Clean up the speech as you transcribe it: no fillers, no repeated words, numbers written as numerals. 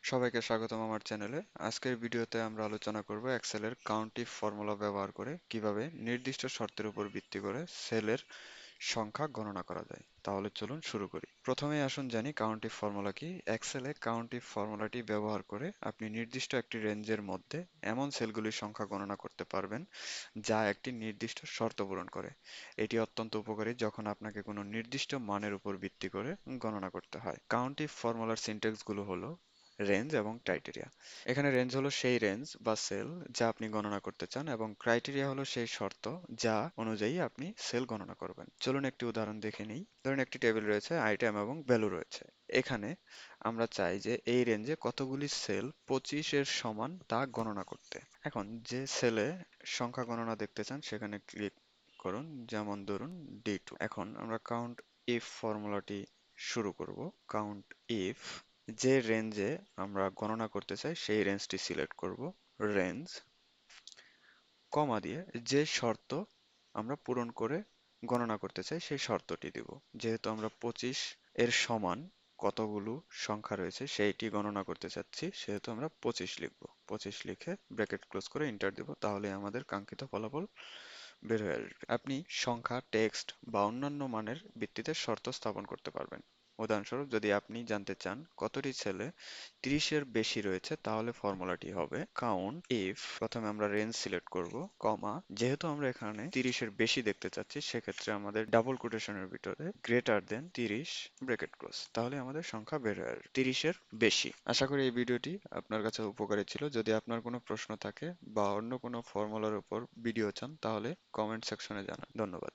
সবাইকে স্বাগতম আমার চ্যানেলে। আজকের ভিডিওতে আমরা আলোচনা করব এক্সেলের কাউন্টিভ ফর্মুলা ব্যবহার করে কিভাবে নির্দিষ্ট শর্তের উপর ভিত্তি করে সেলের সংখ্যা গণনা করা যায়। তাহলে চলুন শুরু করি। প্রথমেই আসুন জানি কাউন্টিভ ফর্মুলা কি। এক্সেলে কাউন্টিভ ফর্মুলাটি ব্যবহার করে আপনি নির্দিষ্ট একটি রেঞ্জের মধ্যে এমন সেলগুলির সংখ্যা গণনা করতে পারবেন যা একটি নির্দিষ্ট শর্ত পূরণ করে। এটি অত্যন্ত উপকারী যখন আপনাকে কোনো নির্দিষ্ট মানের উপর ভিত্তি করে গণনা করতে হয়। কাউন্টিভ ফর্মুলার সিনট্যাক্সগুলো হলো রেঞ্জ এবং ক্রাইটেরিয়া। এখানে রেঞ্জ হলো সেই রেঞ্জ বা সেল যা আপনি গণনা করতে চান এবং ক্রাইটেরিয়া হলো সেই শর্ত যা অনুযায়ী আপনি সেল গণনা করবেন। চলুন একটি উদাহরণ দেখে নিই। ধরুন একটি টেবিল রয়েছে, আইটেম এবং ভ্যালু রয়েছে। এখানে আমরা চাই যে এই রেঞ্জে কতগুলি সেল 25 এর সমান তা গণনা করতে। এখন যে সেলে সংখ্যা গণনা দেখতে চান সেখানে ক্লিক করুন, যেমন ধরুন D2। এখন আমরা কাউন্ট ইফ ফর্মুলাটি শুরু করব। কাউন্ট ইফ যে রেঞ্জে আমরা গণনা করতে চাই সেই রেঞ্জটি সিলেক্ট করব, রেঞ্জ, কমা দিয়ে যে শর্ত আমরা পূরণ করে গণনা করতে চাই সেই শর্তটি দিব। যেহেতু আমরা 25 এর সমান কতগুলো সংখ্যা রয়েছে সেইটি গণনা করতে চাচ্ছি, সেহেতু আমরা 25 লিখব। 25 লিখে ব্র্যাকেট ক্লোজ করে এন্টার দেব, তাহলে আমাদের কাঙ্ক্ষিত ফলাফল বের হয়ে আসবে। আপনি সংখ্যা, টেক্সট বা অন্যান্য মানের ভিত্তিতে শর্ত স্থাপন করতে পারবেন। উদাহরণস্বরূপ, যদি আপনি জানতে চান কতটি ছেলে 30 এর বেশি রয়েছে, তাহলে ফর্মুলাটি হবে কাউন্ট ইফ, প্রথমে আমরা রেঞ্জ সিলেক্ট করব, কমা, যেহেতু আমরা এখানে 30 এর বেশি দেখতে চাচ্ছি সেক্ষেত্রে আমাদের ডাবল কোটেশনের ভিতরে গ্রেটার দেন 30 ব্র্যাকেট ক্লোজ, তাহলে আমাদের সংখ্যা বের হয়ে আসবে 30 এর বেশি। আশা করি এই ভিডিওটি আপনার কাছে উপকারী ছিল। যদি আপনার কোনো প্রশ্ন থাকে বা অন্য কোনো ফর্মুলার উপর ভিডিও চান তাহলে কমেন্ট সেকশনে জানান। ধন্যবাদ।